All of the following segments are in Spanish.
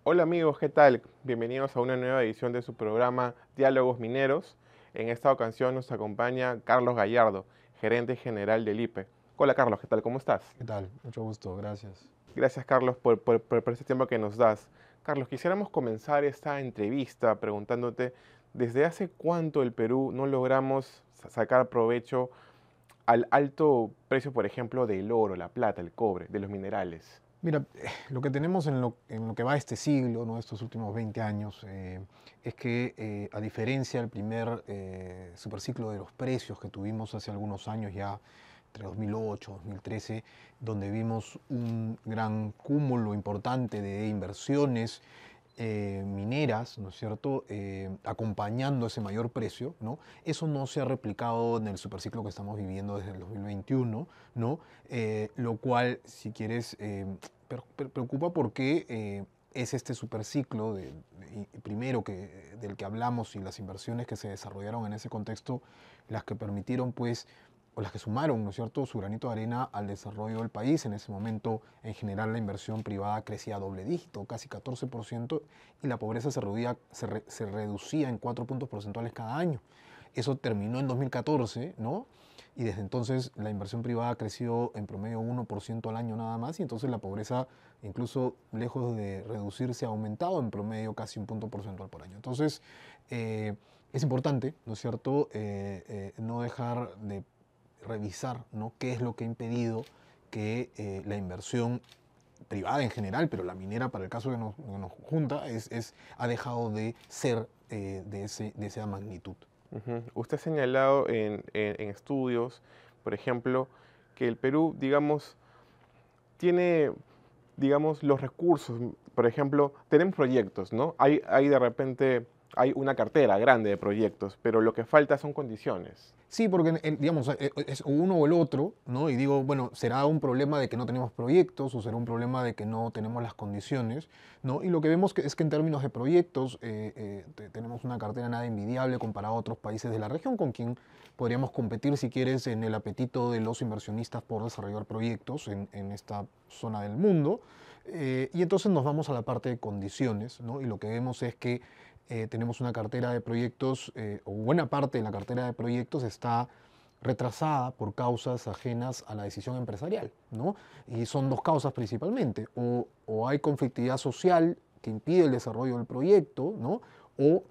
Hola amigos, ¿qué tal? Bienvenidos a una nueva edición de su programa Diálogos Mineros. En esta ocasión nos acompaña Carlos Gallardo, gerente general del IPE. Hola Carlos, ¿qué tal? ¿Cómo estás? ¿Qué tal? Mucho gusto, gracias. Gracias Carlos por este tiempo que nos das. Carlos, quisiéramos comenzar esta entrevista preguntándote, ¿desde hace cuánto el Perú no logramos sacar provecho al alto precio, por ejemplo, del oro, la plata, el cobre, de los minerales? Mira, lo que tenemos en lo que va este siglo, ¿no? Estos últimos 20 años, es que a diferencia del primer superciclo de los precios que tuvimos hace algunos años ya, entre 2008 y 2013, donde vimos un gran cúmulo importante de inversiones mineras, ¿no es cierto?, acompañando ese mayor precio, ¿no? Eso no se ha replicado en el superciclo que estamos viviendo desde el 2021, ¿no? Lo cual, si quieres, preocupa porque es este superciclo primero del que hablamos y las inversiones que se desarrollaron en ese contexto las que permitieron pues o las que sumaron, ¿no es cierto?, su granito de arena al desarrollo del país. En ese momento, en general, la inversión privada crecía a doble dígito, casi 14%, y la pobreza se reducía en 4 puntos porcentuales cada año. Eso terminó en 2014, ¿no? Y desde entonces la inversión privada creció en promedio 1% al año nada más, y entonces la pobreza, incluso lejos de reducirse, ha aumentado en promedio casi un punto porcentual por año. Entonces, es importante, ¿no es cierto?, no dejar de revisar, ¿no?, qué es lo que ha impedido que la inversión privada en general, pero la minera para el caso que nos junta, ha dejado de ser de esa magnitud. Ujú. Usted ha señalado en estudios, por ejemplo, que el Perú, digamos, tiene, digamos, los recursos. Por ejemplo, tenemos proyectos, ¿no? Hay de repente, hay una cartera grande de proyectos, pero lo que falta son condiciones. Sí, porque digamos, es uno o el otro, ¿no? Y digo, bueno, será un problema de que no tenemos proyectos o será un problema de que no tenemos las condiciones, ¿no? Y lo que vemos es que en términos de proyectos tenemos una cartera nada envidiable comparado a otros países de la región con quien podríamos competir, si quieres, en el apetito de los inversionistas por desarrollar proyectos en esta zona del mundo. Y entonces nos vamos a la parte de condiciones, ¿no? Y lo que vemos es que tenemos una cartera de proyectos, o buena parte de la cartera de proyectos está retrasada por causas ajenas a la decisión empresarial, ¿no? Y son dos causas principalmente, o hay conflictividad social que impide el desarrollo del proyecto, ¿no? O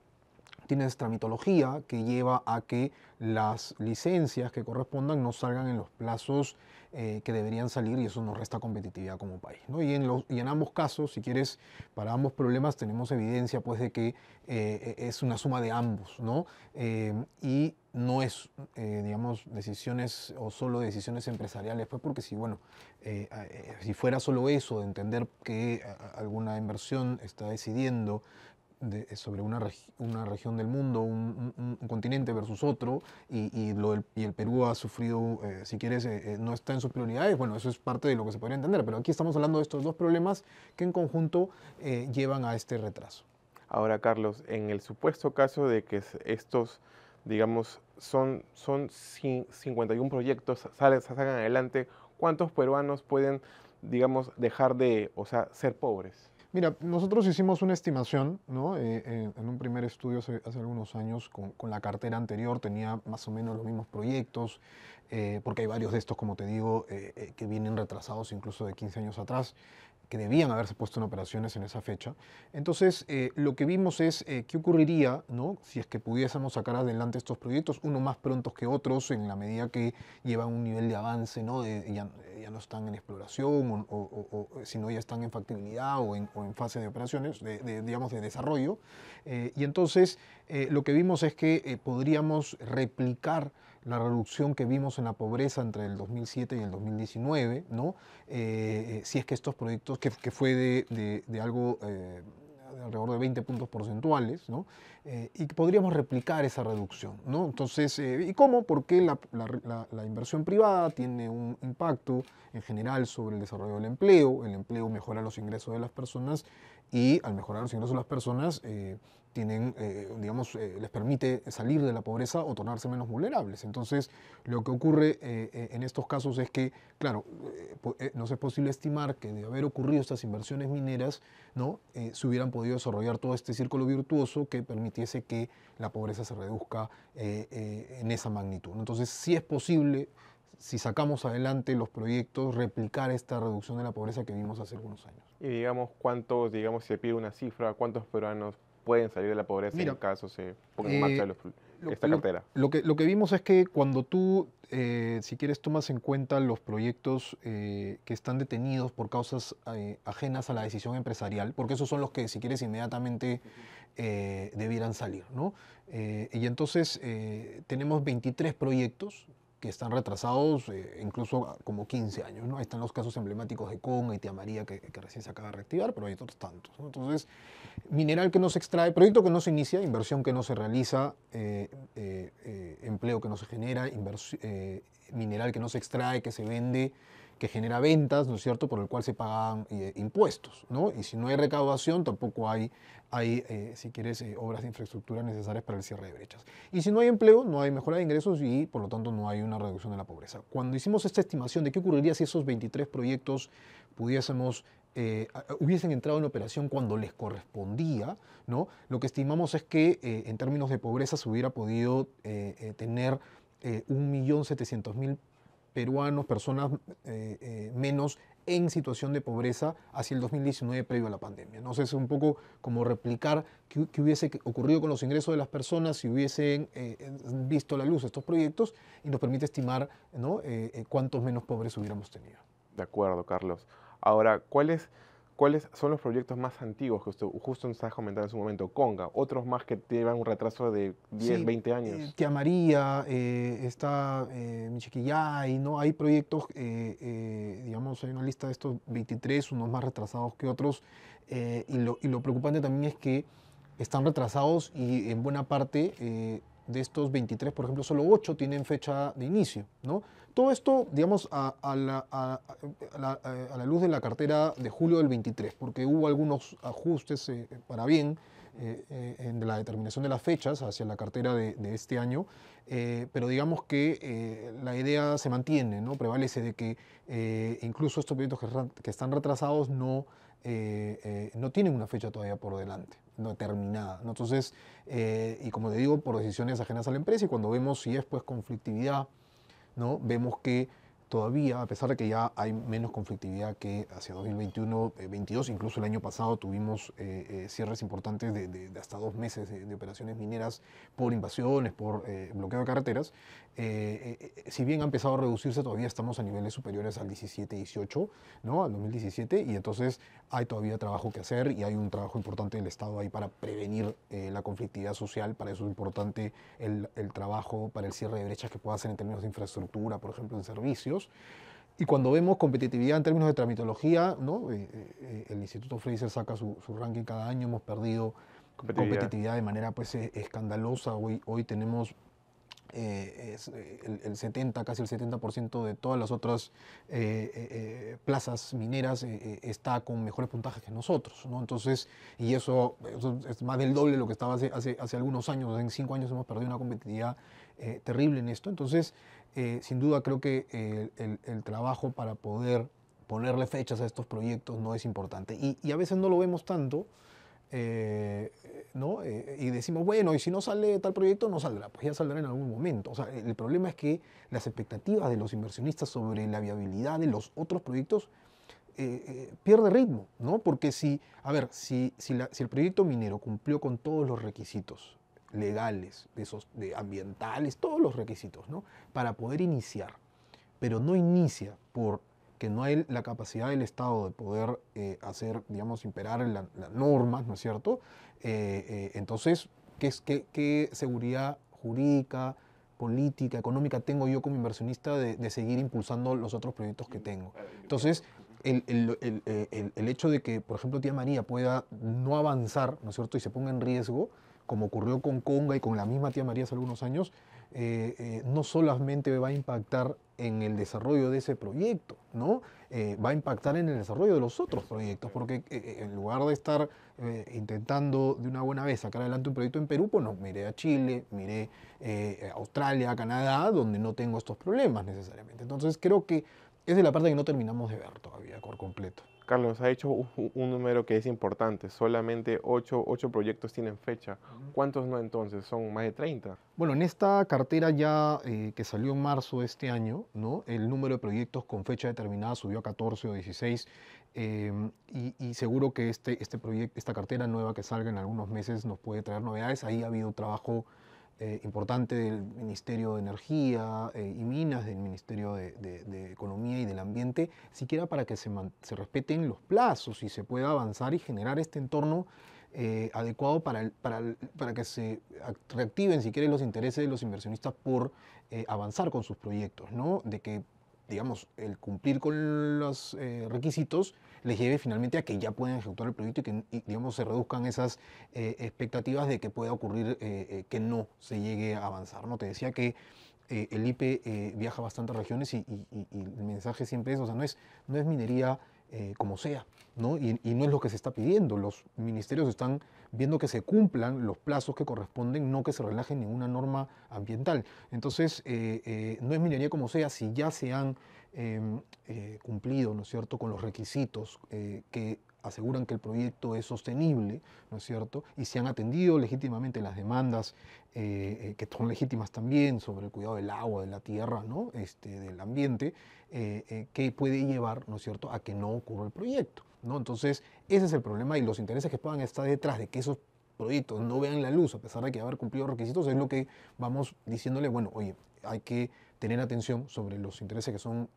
tienes tramitología que lleva a que las licencias que correspondan no salgan en los plazos que deberían salir, y eso nos resta competitividad como país, ¿no? Y en ambos casos, si quieres, para ambos problemas tenemos evidencia pues de que es una suma de ambos, ¿no? Y no es, digamos, decisiones o solo decisiones empresariales, pues porque si, bueno, si fuera solo eso, de entender que alguna inversión está decidiendo sobre una región del mundo, un continente versus otro, y el Perú ha sufrido, si quieres, no está en sus prioridades, bueno, eso es parte de lo que se podría entender, pero aquí estamos hablando de estos dos problemas que en conjunto llevan a este retraso. Ahora, Carlos, en el supuesto caso de que estos, digamos, son 51 proyectos, salgan adelante, ¿cuántos peruanos pueden, digamos, dejar de, o sea, ser pobres? Mira, nosotros hicimos una estimación, ¿no? En un primer estudio hace algunos años con la cartera anterior, tenía más o menos los mismos proyectos, porque hay varios de estos, como te digo, que vienen retrasados incluso de 15 años atrás, que debían haberse puesto en operaciones en esa fecha. Entonces, lo que vimos es qué ocurriría, ¿no?, si es que pudiésemos sacar adelante estos proyectos, uno más prontos que otros, en la medida que llevan un nivel de avance, ¿no? Ya no están en exploración, sino ya están en factibilidad o en fase de operaciones, digamos, de desarrollo. Y entonces, lo que vimos es que podríamos replicar la reducción que vimos en la pobreza entre el 2007 y el 2019, ¿no? Si es que estos proyectos, que fue de algo de alrededor de 20 puntos porcentuales, ¿no? Y podríamos replicar esa reducción, ¿no? Entonces, ¿y cómo? Porque la inversión privada tiene un impacto en general sobre el desarrollo del empleo. El empleo mejora los ingresos de las personas, y al mejorar los ingresos de las personas, tienen, digamos, les permite salir de la pobreza o tornarse menos vulnerables. Entonces, lo que ocurre en estos casos es que, claro, no es posible estimar que de haber ocurrido estas inversiones mineras, ¿no? Se hubieran podido desarrollar todo este círculo virtuoso que permitiese que la pobreza se reduzca en esa magnitud, ¿no? Entonces, sí es posible, si sacamos adelante los proyectos, replicar esta reducción de la pobreza que vimos hace algunos años. Y digamos, ¿cuántos, digamos, si se pide una cifra, cuántos peruanos pueden salir de la pobreza en Mira, caso se ponga en marcha esta cartera? Lo que vimos es que cuando tú, si quieres, tomas en cuenta los proyectos que están detenidos por causas ajenas a la decisión empresarial, porque esos son los que, si quieres, inmediatamente debieran salir, ¿no? Y entonces tenemos 23 proyectos que están retrasados incluso como 15 años, ¿no? Ahí están los casos emblemáticos de Conga y Tía María que recién se acaba de reactivar, pero hay otros tantos, ¿no? Entonces, mineral que no se extrae, proyecto que no se inicia, inversión que no se realiza, empleo que no se genera, mineral que no se extrae, que se vende, que genera ventas, ¿no es cierto?, por el cual se pagan impuestos, ¿no? Y si no hay recaudación, tampoco hay si quieres, obras de infraestructura necesarias para el cierre de brechas. Y si no hay empleo, no hay mejora de ingresos y, por lo tanto, no hay una reducción de la pobreza. Cuando hicimos esta estimación de qué ocurriría si esos 23 proyectos hubiesen entrado en operación cuando les correspondía, ¿no? Lo que estimamos es que en términos de pobreza se hubiera podido tener 1.700.000 peruanos, personas menos en situación de pobreza hacia el 2019 previo a la pandemia. ¿No? O sea, es un poco como replicar qué hubiese ocurrido con los ingresos de las personas si hubiesen visto la luz estos proyectos y nos permite estimar, ¿no? Cuántos menos pobres hubiéramos tenido. De acuerdo, Carlos. Ahora, ¿cuáles son los proyectos más antiguos que usted justo nos estaba comentando en su momento? Conga, otros más que llevan un retraso de 10, Sí, 20 años. Tía María, está Michiquillay, ¿no? Hay proyectos, digamos, hay una lista de estos 23, unos más retrasados que otros, y lo preocupante también es que están retrasados y en buena parte de estos 23, por ejemplo, solo 8 tienen fecha de inicio, ¿no? Todo esto, digamos, a la luz de la cartera de julio del 23, porque hubo algunos ajustes para bien en la determinación de las fechas hacia la cartera de este año, pero digamos que la idea se mantiene, ¿no? Prevalece de que incluso estos proyectos que están retrasados no tienen una fecha todavía por delante, no determinada, ¿no? Entonces, y como te digo, por decisiones ajenas a la empresa, y cuando vemos si es pues conflictividad, ¿no? Vemos que todavía, a pesar de que ya hay menos conflictividad que hacia 2021-22, incluso el año pasado tuvimos cierres importantes de hasta 2 meses de operaciones mineras por invasiones, por bloqueo de carreteras. Si bien ha empezado a reducirse, todavía estamos a niveles superiores al 17-18, ¿no? Al 2017, y entonces hay todavía trabajo que hacer y hay un trabajo importante del Estado ahí para prevenir la conflictividad social. Para eso es importante el trabajo para el cierre de brechas que pueda hacer en términos de infraestructura, por ejemplo, en servicios. Y cuando vemos competitividad en términos de tramitología, ¿no? El Instituto Fraser saca su ranking cada año, hemos perdido competitividad de manera pues, escandalosa. Hoy tenemos el 70, casi el 70% de todas las otras plazas mineras está con mejores puntajes que nosotros, ¿no? Entonces, y eso es más del doble de lo que estaba hace algunos años. En 5 años hemos perdido una competitividad terrible en esto. Entonces, sin duda creo que el trabajo para poder ponerle fechas a estos proyectos no es importante. Y a veces no lo vemos tanto, ¿no? Y decimos, bueno, y si no sale tal proyecto, no saldrá, pues ya saldrá en algún momento. O sea, el problema es que las expectativas de los inversionistas sobre la viabilidad de los otros proyectos pierde ritmo, ¿no? Porque a ver, si el proyecto minero cumplió con todos los requisitos legales, de ambientales, todos los requisitos, ¿no? Para poder iniciar, pero no inicia porque no hay la capacidad del Estado de poder hacer, digamos, imperar las normas, ¿no es cierto? Entonces, ¿qué seguridad jurídica, política, económica tengo yo como inversionista de seguir impulsando los otros proyectos que tengo? Entonces, el hecho de que, por ejemplo, Tía María pueda no avanzar, ¿no es cierto?, y se ponga en riesgo, como ocurrió con Conga y con la misma Tía María hace algunos años, no solamente va a impactar en el desarrollo de ese proyecto, ¿no? Va a impactar en el desarrollo de los otros proyectos, porque en lugar de estar intentando de una buena vez sacar adelante un proyecto en Perú, pues no, miré a Chile, miré a Australia, a Canadá, donde no tengo estos problemas necesariamente. Entonces creo que esa es la parte que no terminamos de ver todavía por completo. Carlos, ha hecho un número que es importante. Solamente ocho proyectos tienen fecha. ¿Cuántos no entonces? Son más de 30. Bueno, en esta cartera ya que salió en marzo de este año, ¿no? El número de proyectos con fecha determinada subió a 14 o 16 y seguro que esta cartera nueva que salga en algunos meses nos puede traer novedades. Ahí ha habido trabajo importante del Ministerio de Energía y Minas, del Ministerio de Economía y del Ambiente, siquiera para que se respeten los plazos y se pueda avanzar y generar este entorno adecuado para que se reactiven, si quieren, los intereses de los inversionistas por avanzar con sus proyectos, ¿no? De que, digamos, el cumplir con los requisitos les lleve finalmente a que ya puedan ejecutar el proyecto digamos, se reduzcan esas expectativas de que pueda ocurrir que no se llegue a avanzar, ¿no? Te decía que el IPE viaja a bastantes regiones y el mensaje siempre es, o sea, no es minería como sea, ¿no? Y no es lo que se está pidiendo. Los ministerios están viendo que se cumplan los plazos que corresponden, no que se relaje ninguna norma ambiental. Entonces, no es minería como sea, si ya se han cumplido, ¿no es cierto?, con los requisitos que aseguran que el proyecto es sostenible, ¿no es cierto?, y se han atendido legítimamente las demandas que son legítimas también sobre el cuidado del agua, de la tierra, ¿no?, del ambiente, que puede llevar, ¿no es cierto?, a que no ocurra el proyecto, ¿no? Entonces, ese es el problema y los intereses que puedan estar detrás de que esos proyectos no vean la luz a pesar de que haber cumplido requisitos es lo que vamos diciéndole, bueno, oye, hay que tener atención sobre los intereses que son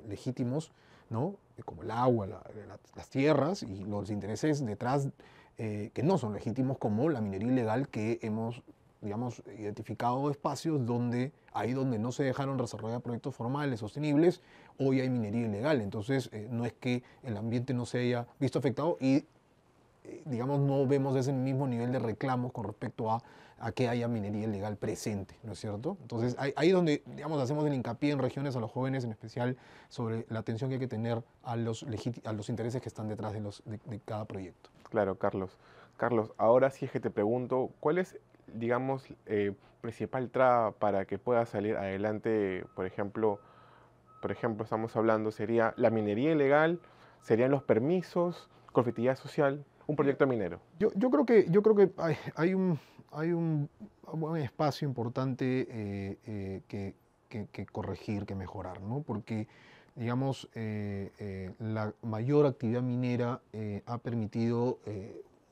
legítimos, ¿no? Como el agua, las tierras y los intereses detrás que no son legítimos como la minería ilegal que hemos, digamos, identificado espacios donde ahí donde no se dejaron desarrollar proyectos formales, sostenibles, hoy hay minería ilegal. Entonces, no es que el ambiente no se haya visto afectado y digamos, no vemos ese mismo nivel de reclamos con respecto a que haya minería ilegal presente, ¿no es cierto? Entonces, ahí es donde, digamos, hacemos el hincapié en regiones, a los jóvenes en especial, sobre la atención que hay que tener a los intereses que están detrás de cada proyecto. Claro, Carlos. Carlos, ahora sí es que te pregunto, ¿cuál es, digamos, principal traba para que pueda salir adelante, por ejemplo, estamos hablando, sería la minería ilegal, serían los permisos, conflictividad social, un Mira, proyecto minero? yo creo que hay un buen espacio importante que corregir, que mejorar, ¿no? Porque, digamos, la mayor actividad minera ha permitido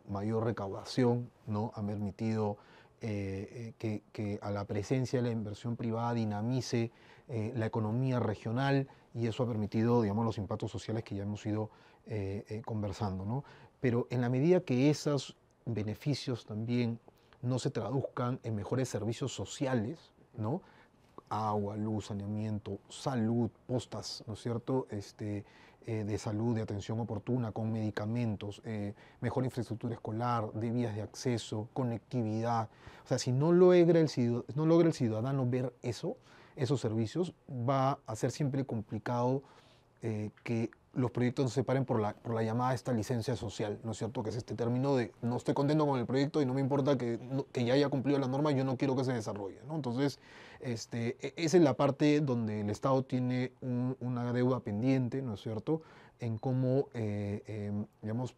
mayor recaudación, ¿no? Ha permitido que a la presencia de la inversión privada dinamice la economía regional y eso ha permitido, digamos, los impactos sociales que ya hemos ido conversando, ¿no? Pero en la medida que esos beneficios también no se traduzcan en mejores servicios sociales, ¿no? Agua, luz, saneamiento, salud, postas, ¿no es cierto? De salud, de atención oportuna, con medicamentos, mejor infraestructura escolar, de vías de acceso, conectividad. O sea, si no logra el ciudadano ver eso, esos servicios, va a ser siempre complicado que los proyectos se separen por la llamada esta licencia social, ¿no es cierto? Que es este término de no estoy contento con el proyecto y no me importa que ya haya cumplido la norma, yo no quiero que se desarrolle, ¿no? Entonces, esa es la parte donde el Estado tiene una deuda pendiente, ¿no es cierto? En cómo, digamos,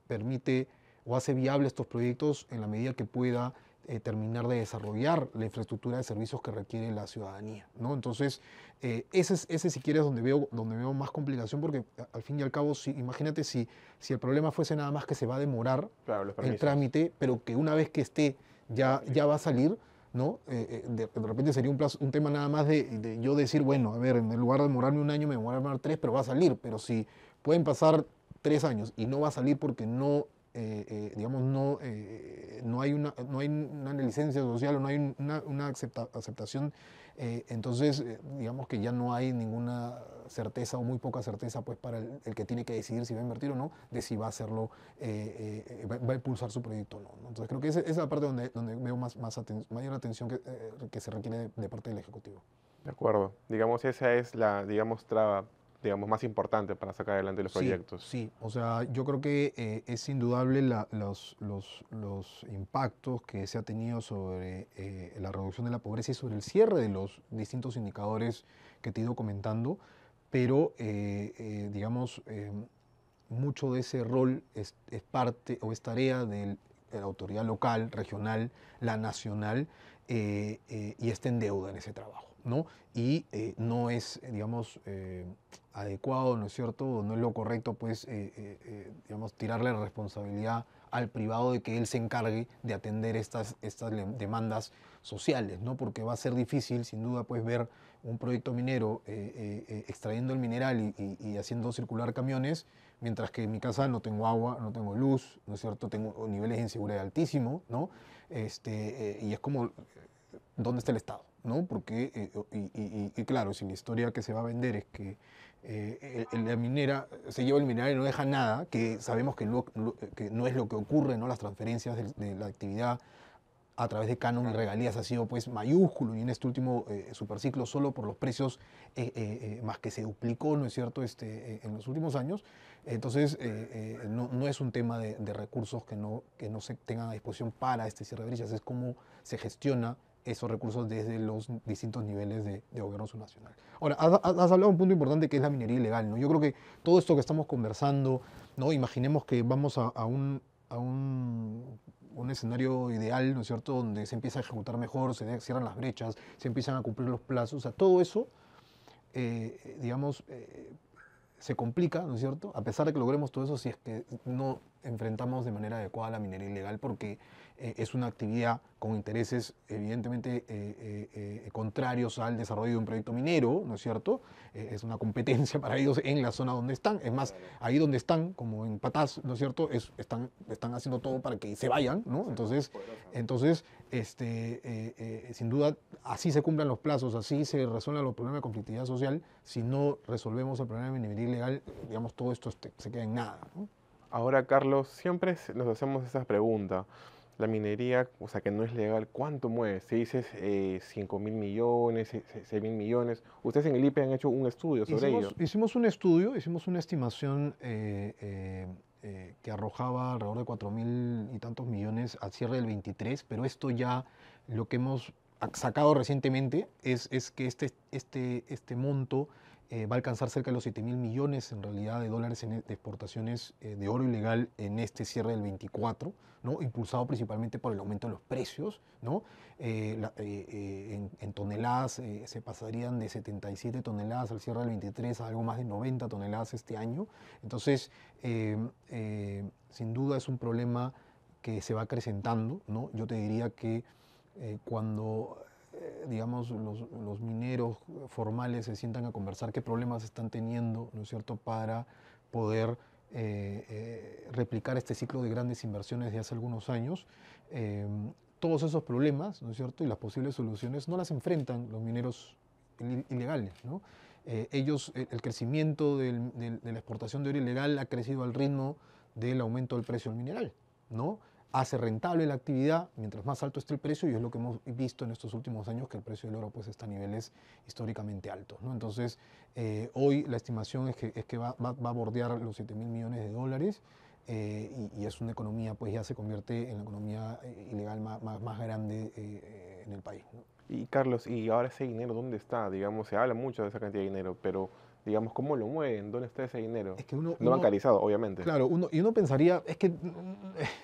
permite o hace viable estos proyectos en la medida que pueda terminar de desarrollar la infraestructura de servicios que requiere la ciudadanía, ¿no? Entonces, ese si quieres donde veo más complicación porque al fin y al cabo, imagínate si el problema fuese nada más que se va a demorar Claro, los el permisos. trámite, pero que una vez que esté ya va a salir, ¿no? De repente sería un tema nada más de yo decir, bueno, a ver, en lugar de demorarme un año, me voy a demorar 3, pero va a salir. Pero si pueden pasar 3 años y no va a salir porque no, digamos, no hay una licencia social o no hay una aceptación Entonces, digamos que ya no hay ninguna certeza o muy poca certeza pues, para el que tiene que decidir si va a invertir o no, de si va a hacerlo, va a impulsar su proyecto o no, ¿no? Entonces, creo que esa es la parte donde veo mayor atención que se requiere de parte del Ejecutivo. De acuerdo. Digamos, esa es la, digamos, traba, digamos, más importante para sacar adelante los Sí, proyectos. sí. O sea, yo creo que es indudable los impactos que se ha tenido sobre la reducción de la pobreza y sobre el cierre de los distintos indicadores que te he ido comentando, pero, digamos, mucho de ese rol es parte o es tarea de la autoridad local, regional, la nacional, y está en deuda en ese trabajo, ¿no? Y no es, digamos, adecuado, ¿no es cierto? No es lo correcto, pues, digamos, tirarle la responsabilidad al privado de que él se encargue de atender estas demandas sociales, ¿no? Porque va a ser difícil, sin duda, pues, ver un proyecto minero extrayendo el mineral y haciendo circular camiones, mientras que en mi casa no tengo agua, no tengo luz, ¿no es cierto? Tengo niveles de inseguridad altísimos, ¿no? Y es como, ¿dónde está el Estado? ¿No? Porque, y claro, si la historia que se va a vender es que la minera se lleva el mineral y no deja nada, que sabemos que no es lo que ocurre, ¿no? Las transferencias de la actividad a través de canon y regalías ha sido pues mayúsculo, y en este último superciclo solo por los precios más que se duplicó, ¿no es cierto?, en los últimos años. Entonces no es un tema de recursos que no se tengan a disposición para este cierre de brechas, es cómo se gestiona esos recursos desde los distintos niveles de gobierno subnacional. Ahora, has hablado de un punto importante que es la minería ilegal, ¿no? Yo creo que todo esto que estamos conversando, ¿no? Imaginemos que vamos a un escenario ideal, ¿no es cierto?, donde se empieza a ejecutar mejor, se cierran las brechas, se empiezan a cumplir los plazos, o sea, todo eso, digamos, se complica, ¿no es cierto?, a pesar de que logremos todo eso, si es que no enfrentamos de manera adecuada la minería ilegal, porque es una actividad con intereses evidentemente contrarios al desarrollo de un proyecto minero, ¿no es cierto? Es una competencia para ellos en la zona donde están. Es más, ahí donde están, como en Patás, ¿no es cierto? Están haciendo todo para que se vayan, ¿no? Entonces sin duda, así se cumplan los plazos, así se resuelven los problemas de conflictividad social. Si no resolvemos el problema de minería ilegal, digamos, todo esto se queda en nada, ¿no? Ahora, Carlos, siempre nos hacemos esa pregunta. La minería, o sea, que no es legal, ¿cuánto mueve? Se dice 5.000 millones, 6.000 millones. Ustedes en el IPE han hecho un estudio sobre ello. Hicimos un estudio, hicimos una estimación que arrojaba alrededor de 4.000 y tantos millones al cierre del 23, pero esto ya lo que hemos sacado recientemente es que este monto va a alcanzar cerca de los 7.000 millones en realidad de dólares de exportaciones de oro ilegal en este cierre del 24, ¿no? Impulsado principalmente por el aumento de los precios, ¿no? En toneladas se pasarían de 77 toneladas al cierre del 23 a algo más de 90 toneladas este año. Entonces, sin duda es un problema que se va acrecentando, ¿no? Yo te diría que cuando digamos, los mineros formales se sientan a conversar qué problemas están teniendo, ¿no es cierto?, para poder replicar este ciclo de grandes inversiones de hace algunos años. Todos esos problemas, ¿no es cierto?, y las posibles soluciones no las enfrentan los mineros ilegales, ¿no? El crecimiento de la exportación de oro ilegal ha crecido al ritmo del aumento del precio del mineral, ¿no? Hace rentable la actividad mientras más alto esté el precio, y es lo que hemos visto en estos últimos años, que el precio del oro pues está a niveles históricamente altos, ¿no? Entonces, hoy la estimación es que va a bordear los 7.000 millones de dólares, y es una economía, pues ya se convierte en la economía ilegal más grande en el país, ¿no? Y Carlos, ¿y ahora ese dinero dónde está? Digamos, se habla mucho de esa cantidad de dinero, pero digamos, ¿cómo lo mueven? ¿Dónde está ese dinero? Es que No bancarizado, obviamente. claro, uno pensaría, es que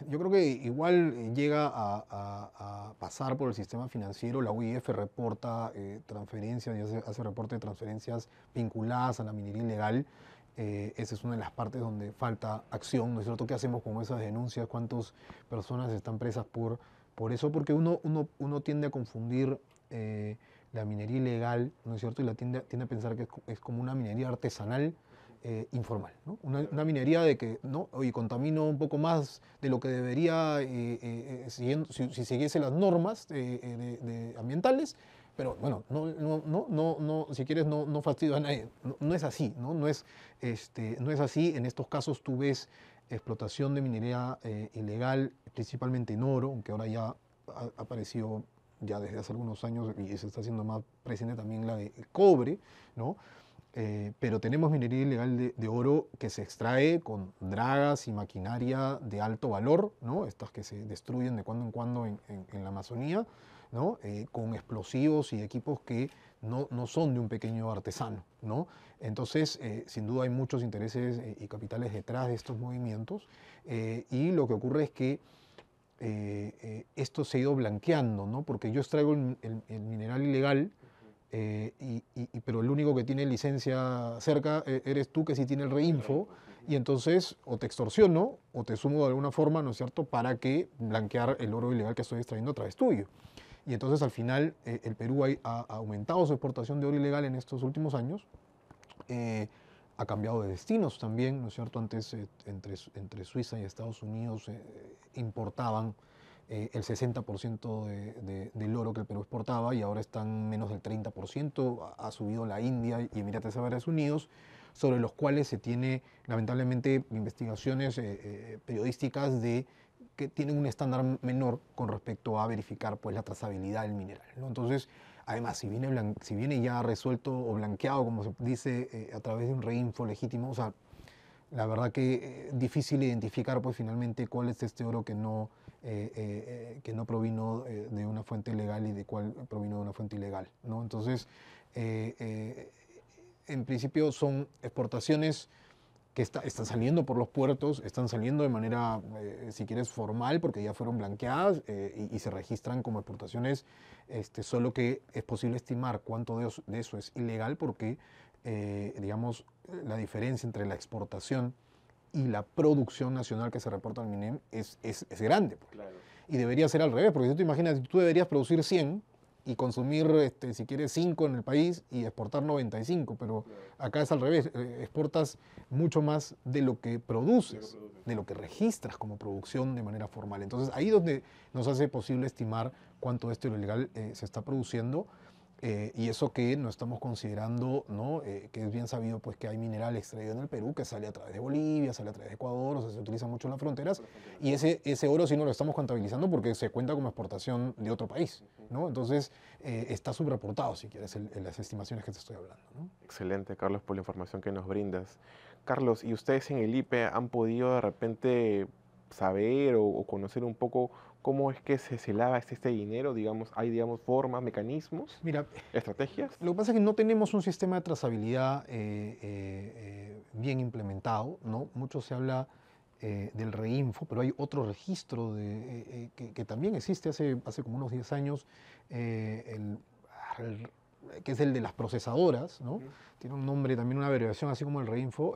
yo creo que igual llega a pasar por el sistema financiero. La UIF reporta transferencias y hace reporte de transferencias vinculadas a la minería ilegal. Esa es una de las partes donde falta acción, ¿no es cierto? ¿Qué hacemos con esas denuncias? ¿Cuántas personas están presas por eso? Porque uno tiende a confundir la minería ilegal, ¿no es cierto? Y tiende a pensar que es como una minería artesanal informal, ¿no? Una minería de que, ¿no? Oye, contamino un poco más de lo que debería si siguiese las normas ambientales, pero bueno, si quieres, no fastidio a nadie. No es así, ¿no? No es así. En estos casos tú ves explotación de minería ilegal, principalmente en oro, aunque ahora ya ha aparecido ya desde hace algunos años y se está haciendo más presente también la de cobre, ¿no? Pero tenemos minería ilegal de oro que se extrae con dragas y maquinaria de alto valor, ¿no? Estas que se destruyen de cuando en cuando en la Amazonía, ¿no? Con explosivos y equipos que no son de un pequeño artesano, ¿no? Entonces, sin duda hay muchos intereses y capitales detrás de estos movimientos, y lo que ocurre es que esto se ha ido blanqueando, ¿no? Porque yo extraigo el mineral ilegal, pero el único que tiene licencia cerca eres tú, que sí tiene el reinfo, y entonces o te extorsiono o te sumo de alguna forma, ¿no es cierto?, para que blanquear el oro ilegal que estoy extrayendo a través tuyo. Y entonces al final el Perú ha aumentado su exportación de oro ilegal en estos últimos años, ha cambiado de destinos también, ¿no es cierto? Antes entre Suiza y Estados Unidos importaban el 60% del oro que el Perú exportaba, y ahora están menos del 30%. Ha subido la India y Emiratos Árabes Unidos, sobre los cuales se tiene lamentablemente investigaciones periodísticas de que tienen un estándar menor con respecto a verificar, pues, la trazabilidad del mineral, ¿no? Entonces, además, si viene ya resuelto o blanqueado, como se dice, a través de un reinfo legítimo, o sea, la verdad que difícil identificar, pues, finalmente cuál es este oro que no provino de una fuente legal y de cuál provino de una fuente ilegal, ¿no? Entonces, en principio son exportaciones que están saliendo por los puertos, están saliendo de manera, si quieres, formal, porque ya fueron blanqueadas y se registran como exportaciones, solo que es posible estimar cuánto de eso es ilegal, porque, digamos, la diferencia entre la exportación y la producción nacional que se reporta al MINEM es grande, pues. Claro. Y debería ser al revés, porque si tú te imaginas, tú deberías producir 100 y consumir, si quieres, 5 en el país y exportar 95, pero acá es al revés, exportas mucho más de lo que produces, de lo que registras como producción de manera formal. Entonces, ahí es donde nos hace posible estimar cuánto de esto ilegal se está produciendo, y eso que no estamos considerando, ¿no? Que es bien sabido, pues, que hay mineral extraído en el Perú que sale a través de Bolivia, sale a través de Ecuador, o sea, se utiliza mucho en las fronteras, y ese oro sí no lo estamos contabilizando porque se cuenta como exportación de otro país, ¿no? Entonces, está subreportado, si quieres, en las estimaciones que te estoy hablando, ¿no? Excelente, Carlos, por la información que nos brindas. Carlos, ¿y ustedes en el IPE han podido de repente saber o conocer un poco cómo es que se lava este dinero? Digamos, ¿hay, digamos, formas, mecanismos, Mira, estrategias? lo que pasa es que no tenemos un sistema de trazabilidad bien implementado, ¿no? Mucho se habla del reinfo, pero hay otro registro que también existe hace como unos 10 años, el- que es el de las procesadoras, ¿no? Tiene un nombre, también una abreviación, así como el reinfo,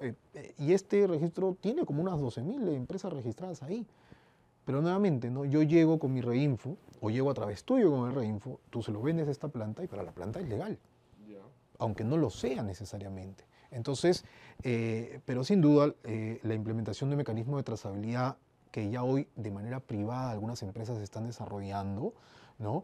y este registro tiene como unas 12.000 empresas registradas ahí. Pero nuevamente, ¿no? Yo llego con mi reinfo, o llego a través tuyo con el reinfo, tú se lo vendes a esta planta y para la planta es legal, aunque no lo sea necesariamente. Entonces, pero sin duda, la implementación de mecanismos de trazabilidad que ya hoy de manera privada algunas empresas están desarrollando, ¿no?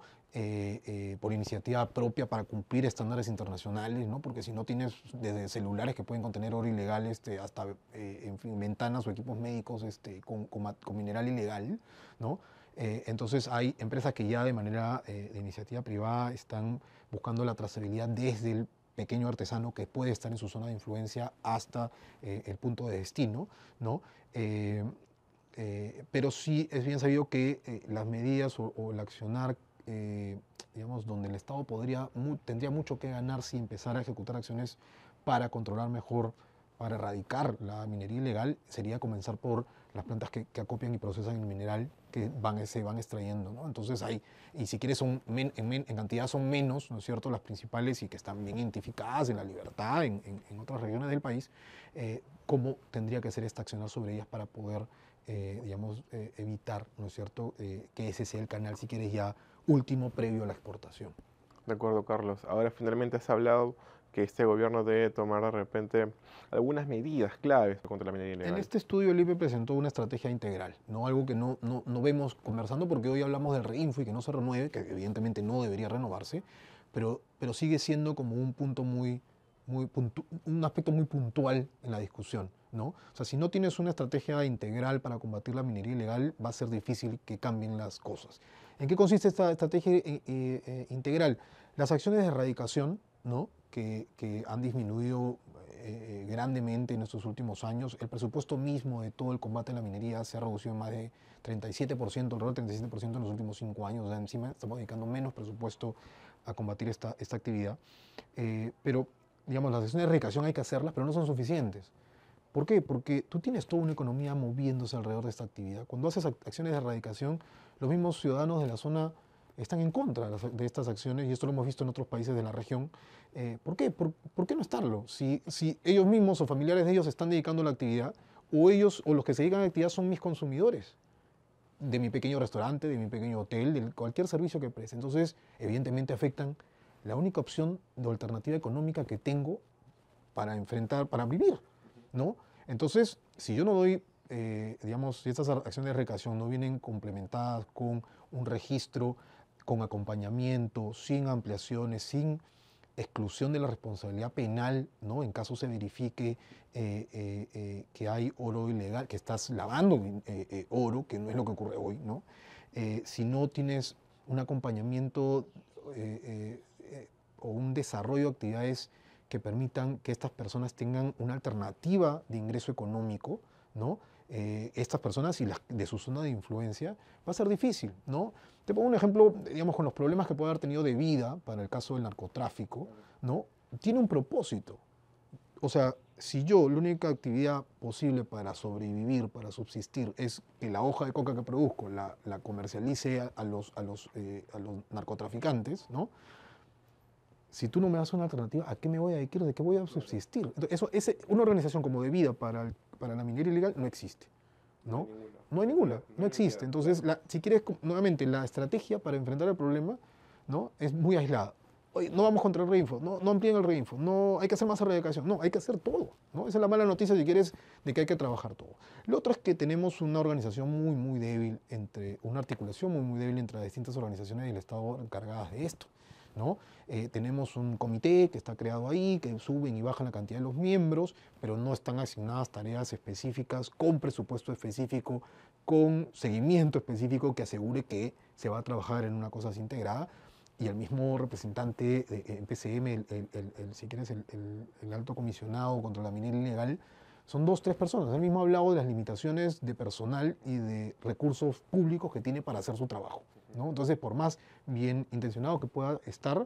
Por iniciativa propia para cumplir estándares internacionales, ¿no? Porque si no tienes desde celulares que pueden contener oro ilegal, hasta en fin, ventanas o equipos médicos con mineral ilegal, ¿no? Entonces hay empresas que ya de manera de iniciativa privada están buscando la trazabilidad desde el pequeño artesano que puede estar en su zona de influencia hasta el punto de destino, ¿no? Pero sí es bien sabido que las medidas o el accionar, digamos, donde el Estado tendría mucho que ganar si empezara a ejecutar acciones para controlar mejor, para erradicar la minería ilegal, sería comenzar por las plantas que acopian y procesan el mineral que se van extrayendo, ¿no? Entonces y si quieres en cantidad son menos, ¿no es cierto?, las principales y que están bien identificadas en La Libertad, en otras regiones del país, cómo tendría que ser esta accionar sobre ellas para poder, digamos, evitar, ¿no es cierto?, que ese sea el canal, si quieres, ya último previo a la exportación. De acuerdo, Carlos. Ahora finalmente has hablado que este gobierno debe tomar de repente algunas medidas claves contra la minería En ilegal. este estudio el IPE presentó una estrategia integral, ¿no? Algo que no vemos conversando, porque hoy hablamos del reinfo y que no se renueve, que evidentemente no debería renovarse, pero sigue siendo como un punto un aspecto muy puntual en la discusión, ¿no? O sea, si no tienes una estrategia integral para combatir la minería ilegal, va a ser difícil que cambien las cosas. ¿En qué consiste esta estrategia integral? Las acciones de erradicación, ¿no? Que han disminuido grandemente en estos últimos años. El presupuesto mismo de todo el combate a la minería se ha reducido en más de 37%, alrededor del 37% en los últimos 5 años. O sea, encima estamos dedicando menos presupuesto a combatir esta actividad. Pero, digamos, las acciones de erradicación hay que hacerlas, pero no son suficientes. ¿Por qué? Porque tú tienes toda una economía moviéndose alrededor de esta actividad. Cuando haces acciones de erradicación, los mismos ciudadanos de la zona están en contra de estas acciones, y esto lo hemos visto en otros países de la región. ¿Por qué? ¿Por qué no estarlo? Si ellos mismos o familiares de ellos están dedicando a la actividad, o ellos o los que se dedican a la actividad son mis consumidores de mi pequeño restaurante, de mi pequeño hotel, de cualquier servicio que preste. Entonces, evidentemente afectan la única opción de alternativa económica que tengo para vivir, ¿no? Entonces, si yo no doy, digamos, si estas acciones de recaudación no vienen complementadas con un registro, con acompañamiento, sin ampliaciones, sin exclusión de la responsabilidad penal, ¿no? En caso se verifique que hay oro ilegal, que estás lavando oro, que no es lo que ocurre hoy, ¿no? Si no tienes un acompañamiento o un desarrollo de actividades que permitan que estas personas tengan una alternativa de ingreso económico, ¿no? Estas personas y las de su zona de influencia, va a ser difícil, ¿no? Te pongo un ejemplo, digamos, con los problemas que puede haber tenido de vida para el caso del narcotráfico, ¿no? Tiene un propósito. O sea, si yo, la única actividad posible para sobrevivir, para subsistir, es que la hoja de coca que produzco la comercialice a los narcotraficantes, ¿no? Si tú no me das una alternativa, ¿a qué me voy a dedicar? ¿De qué voy a subsistir? Entonces, una organización como de vida para la minería ilegal no existe, ¿no? No hay ninguna, no existe. Entonces, si quieres, nuevamente, la estrategia para enfrentar el problema, ¿no? Es muy aislada. Oye, no vamos contra el reinfo, no amplíen el reinfo, no hay que hacer más erradicación, no, hay que hacer todo, ¿no? Esa es la mala noticia, si quieres, de que hay que trabajar todo. Lo otro es que tenemos una organización muy débil, una articulación muy débil entre las distintas organizaciones del Estado encargadas de esto, ¿no? Tenemos un comité que está creado ahí, que suben y bajan la cantidad de los miembros, pero no están asignadas tareas específicas, con presupuesto específico, con seguimiento específico que asegure que se va a trabajar en una cosa así integrada. Y el mismo representante en PCM, si quieres, el alto comisionado contra la minería ilegal, son 2, 3 personas. Él mismo ha hablado de las limitaciones de personal y de recursos públicos que tiene para hacer su trabajo, ¿no? Entonces, por más bien intencionado que pueda estar,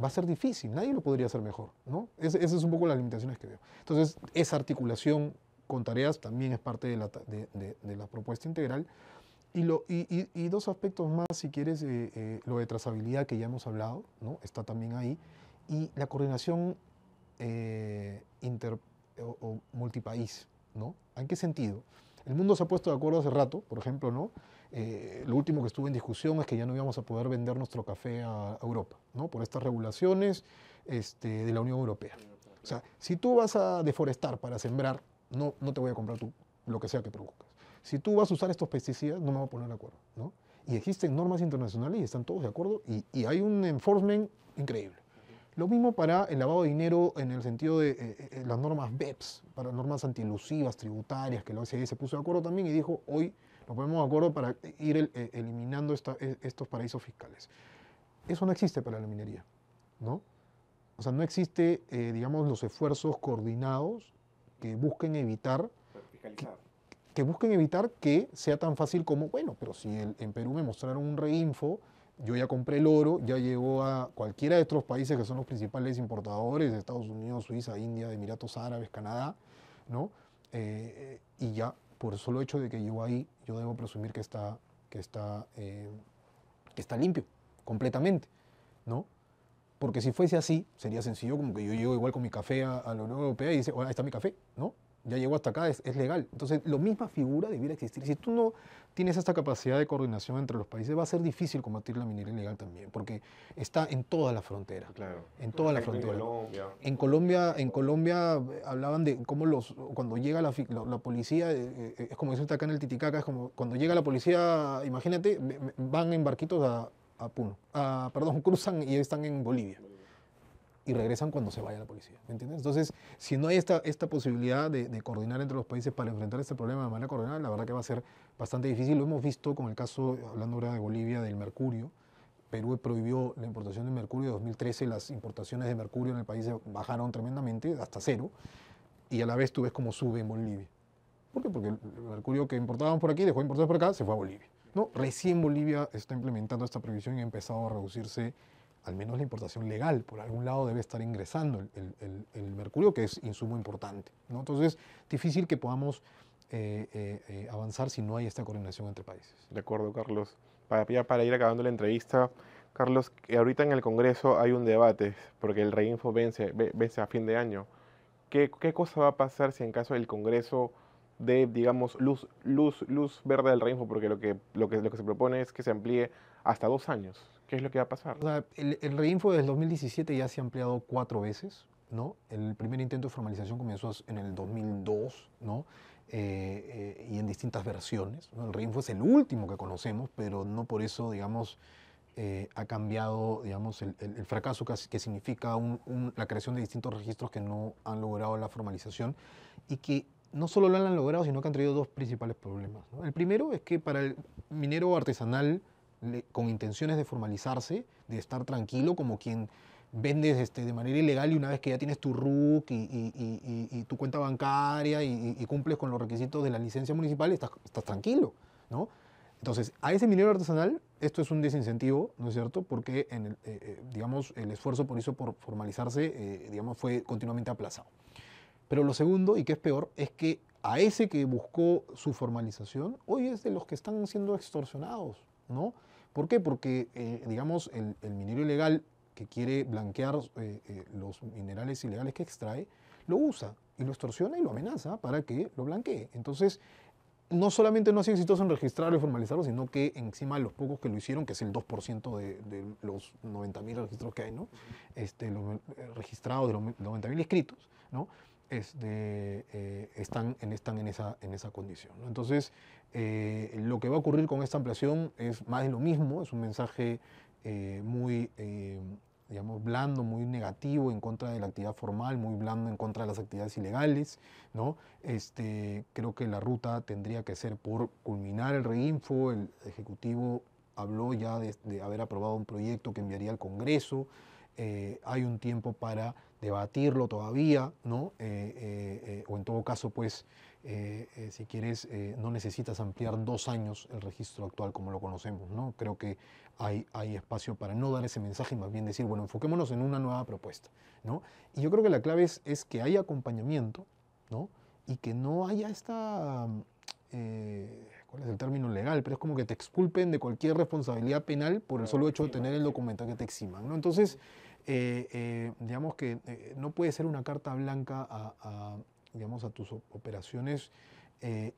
va a ser difícil, nadie lo podría hacer mejor, ¿no? Esas es un poco las limitaciones que veo. Entonces, esa articulación con tareas también es parte de la propuesta integral. Y 2 aspectos más, si quieres, lo de trazabilidad que ya hemos hablado, ¿no? Está también ahí, y la coordinación o multipaís, ¿no? ¿En qué sentido? El mundo se ha puesto de acuerdo hace rato, por ejemplo, ¿no? Lo último que estuvo en discusión es que ya no íbamos a poder vender nuestro café a Europa, ¿no? Por estas regulaciones de la Unión Europea. O sea, si tú vas a deforestar para sembrar, no te voy a comprar lo que sea que produzcas. Si tú vas a usar estos pesticidas, no me voy a poner de acuerdo, ¿no? Y existen normas internacionales y están todos de acuerdo, y hay un enforcement increíble. Lo mismo para el lavado de dinero en el sentido de las normas BEPS, para normas antielusivas, tributarias, que la OCDE se puso de acuerdo también y dijo, hoy nos ponemos de acuerdo para ir eliminando estos paraísos fiscales. Eso no existe para la minería, ¿no? O sea, no existe, digamos, los esfuerzos coordinados que busquen evitar que sea tan fácil como, bueno, pero si en Perú me mostraron un reinfo, yo ya compré el oro, ya llegó a cualquiera de estos países que son los principales importadores, Estados Unidos, Suiza, India, Emiratos Árabes, Canadá, ¿no? Y ya, por el solo hecho de que llegó ahí, yo debo presumir que está limpio, completamente, ¿no? Porque si fuese así, sería sencillo como que yo llego igual con mi café a la Unión Europea y dice, bueno, ahí está mi café, ¿no? Ya llegó hasta acá, es legal. Entonces, la misma figura debiera existir. Si tú no tienes esta capacidad de coordinación entre los países, va a ser difícil combatir la minería ilegal también, porque está en toda la frontera. Claro. En toda la frontera. En Colombia hablaban de cómo cuando llega la policía, es como decirte acá en el Titicaca, es como cuando llega la policía, imagínate, van en barquitos a Puno. Perdón, cruzan y están en Bolivia. Y regresan cuando se vaya la policía, ¿me entiendes? Entonces, si no hay esta posibilidad de coordinar entre los países para enfrentar este problema de manera coordinada, la verdad que va a ser bastante difícil. Lo hemos visto con el caso, hablando ahora de Bolivia, del mercurio. Perú prohibió la importación de mercurio. En 2013 las importaciones de mercurio en el país bajaron tremendamente, hasta cero, y a la vez tú ves cómo sube en Bolivia. ¿Por qué? Porque el mercurio que importaban por aquí, dejó de importarse por acá, se fue a Bolivia. ¿No? Recién Bolivia está implementando esta prohibición y ha empezado a reducirse al menos la importación legal. Por algún lado debe estar ingresando el mercurio, que es insumo importante, ¿no? Entonces, difícil que podamos avanzar si no hay esta coordinación entre países. De acuerdo, Carlos. Ya para ir acabando la entrevista, Carlos, que ahorita en el Congreso hay un debate, porque el Reinfo vence a fin de año. ¿Qué cosa va a pasar si en caso el Congreso dé, digamos, luz verde al Reinfo? Porque lo que se propone es que se amplíe hasta 2 años. ¿Qué es lo que va a pasar? O sea, el Reinfo desde el 2017 ya se ha ampliado 4 veces, ¿no? El primer intento de formalización comenzó en el 2002, ¿no? Y en distintas versiones, ¿no? El Reinfo es el último que conocemos, pero no por eso, digamos, ha cambiado, digamos, el fracaso que significa la creación de distintos registros que no han logrado la formalización y que no solo lo han logrado, sino que han traído dos principales problemas, ¿no? El primero es que para el minero artesanal con intenciones de formalizarse, de estar tranquilo, como quien vendes de manera ilegal y una vez que ya tienes tu RUC y tu cuenta bancaria y cumples con los requisitos de la licencia municipal, estás tranquilo, ¿no? Entonces, a ese minero artesanal esto es un desincentivo, ¿no es cierto? Porque digamos, el esfuerzo por formalizarse digamos, fue continuamente aplazado. Pero lo segundo, y que es peor, es que a ese que buscó su formalización, hoy es de los que están siendo extorsionados, ¿no? ¿Por qué? Porque, digamos, el minero ilegal que quiere blanquear los minerales ilegales que extrae, lo usa y lo extorsiona y lo amenaza para que lo blanquee. Entonces, no solamente no ha sido exitoso en registrarlo y formalizarlo, sino que encima de los pocos que lo hicieron, que es el 2% de los 90.000 registros que hay, ¿no? Los registrados de los 90.000 inscritos, ¿no? Están en esa condición, ¿no? Entonces, lo que va a ocurrir con esta ampliación es más de lo mismo, es un mensaje muy, digamos, blando, muy negativo en contra de la actividad formal, muy blando en contra de las actividades ilegales, ¿no? Creo que la ruta tendría que ser por culminar el Reinfo. El Ejecutivo habló ya de haber aprobado un proyecto que enviaría al Congreso. Hay un tiempo para debatirlo todavía, ¿no? O en todo caso, pues, si quieres, no necesitas ampliar 2 años el registro actual como lo conocemos, ¿no? Creo que hay espacio para no dar ese mensaje y más bien decir, bueno, enfoquémonos en una nueva propuesta, ¿no? Y yo creo que la clave es que haya acompañamiento, ¿no? Y que no haya ¿cuál es el término legal? Pero es como que te exculpen de cualquier responsabilidad penal por el solo hecho de tener el documento, que te eximan, ¿no? Entonces, digamos que no puede ser una carta blanca digamos, a tus operaciones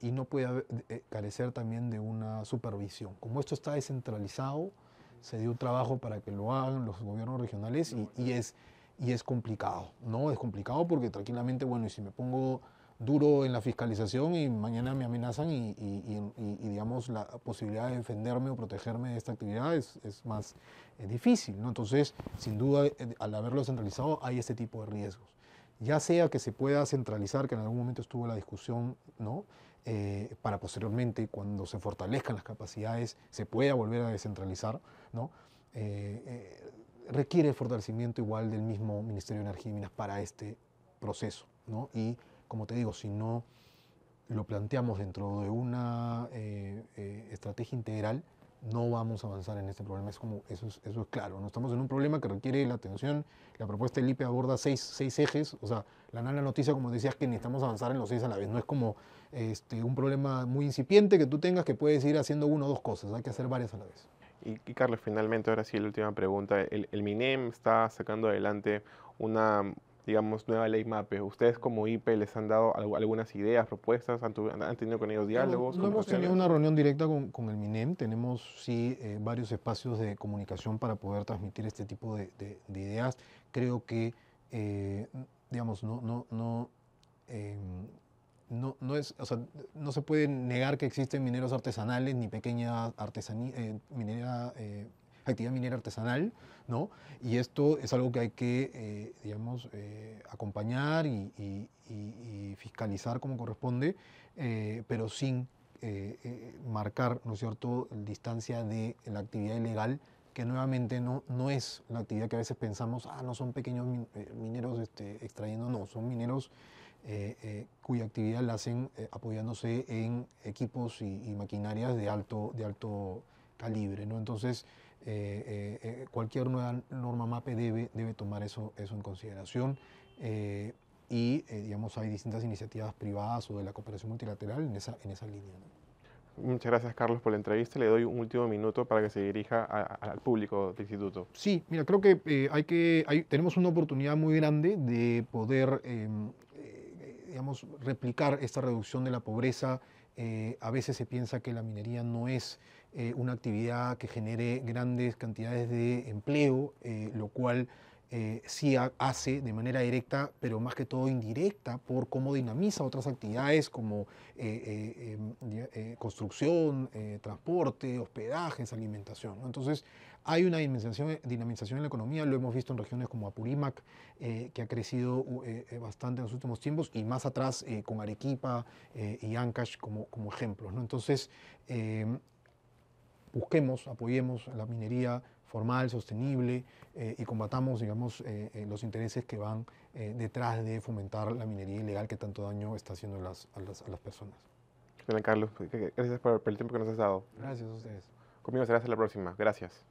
y no puede carecer también de una supervisión. Como esto está descentralizado, se dio un trabajo para que lo hagan los gobiernos regionales y es complicado, ¿no? Es complicado porque tranquilamente, bueno, y si me pongo duro en la fiscalización y mañana me amenazan y digamos, la posibilidad de defenderme o protegerme de esta actividad es más difícil, ¿no? Entonces, sin duda, al haberlo centralizado hay este tipo de riesgos. Ya sea que se pueda centralizar, que en algún momento estuvo la discusión, ¿no? Para posteriormente, cuando se fortalezcan las capacidades, se pueda volver a descentralizar, ¿no? Requiere el fortalecimiento igual del mismo Ministerio de Energía y Minas para este proceso, ¿no? Y como te digo, si no lo planteamos dentro de una estrategia integral, no vamos a avanzar en este problema. Eso es claro, ¿no? Estamos en un problema que requiere la atención. La propuesta del IPE aborda seis ejes. O sea, la noticia, como decías, que necesitamos avanzar en los 6 a la vez. No es como un problema muy incipiente que tú tengas que puedes ir haciendo una o dos cosas. Hay que hacer varias a la vez. Y Carlos, finalmente, ahora sí, la última pregunta. El MINEM está sacando adelante una, digamos, nueva ley MAPE. ¿Ustedes como IPE les han dado algunas ideas, propuestas? ¿Han tenido con ellos diálogos, No hemos tenido conversaciones? una reunión directa con el MINEM. Tenemos sí varios espacios de comunicación para poder transmitir este tipo de ideas. Creo que, digamos, no es, o sea, no se puede negar que existen mineros artesanales ni pequeña artesanía, minera actividad minera artesanal, ¿no? Y esto es algo que hay que, digamos, acompañar y fiscalizar como corresponde, pero sin marcar, ¿no es cierto?, distancia de la actividad ilegal, que nuevamente no es la actividad que a veces pensamos, no son pequeños mineros extrayendo, no, son mineros cuya actividad la hacen apoyándose en equipos y maquinarias de alto calibre, ¿no? Entonces, cualquier nueva norma MAPE debe tomar eso en consideración. Digamos, hay distintas iniciativas privadas o de la cooperación multilateral en esa línea, ¿no? Muchas gracias, Carlos, por la entrevista. Le doy un último minuto para que se dirija al público del instituto. Sí, mira, creo que tenemos una oportunidad muy grande de poder, digamos, replicar esta reducción de la pobreza. A veces se piensa que la minería no es una actividad que genere grandes cantidades de empleo, lo cual sí hace de manera directa, pero más que todo indirecta, por cómo dinamiza otras actividades como construcción, transporte, hospedajes, alimentación, ¿no? Entonces, hay una dinamización en la economía, lo hemos visto en regiones como Apurímac, que ha crecido bastante en los últimos tiempos, y más atrás con Arequipa y Ancash como ejemplos, ¿no? Entonces, apoyemos la minería formal, sostenible, y combatamos, digamos, los intereses que van detrás de fomentar la minería ilegal que tanto daño está haciendo a las personas. Bien, Carlos, gracias por el tiempo que nos has dado. Gracias a ustedes. Conmigo será hasta la próxima. Gracias.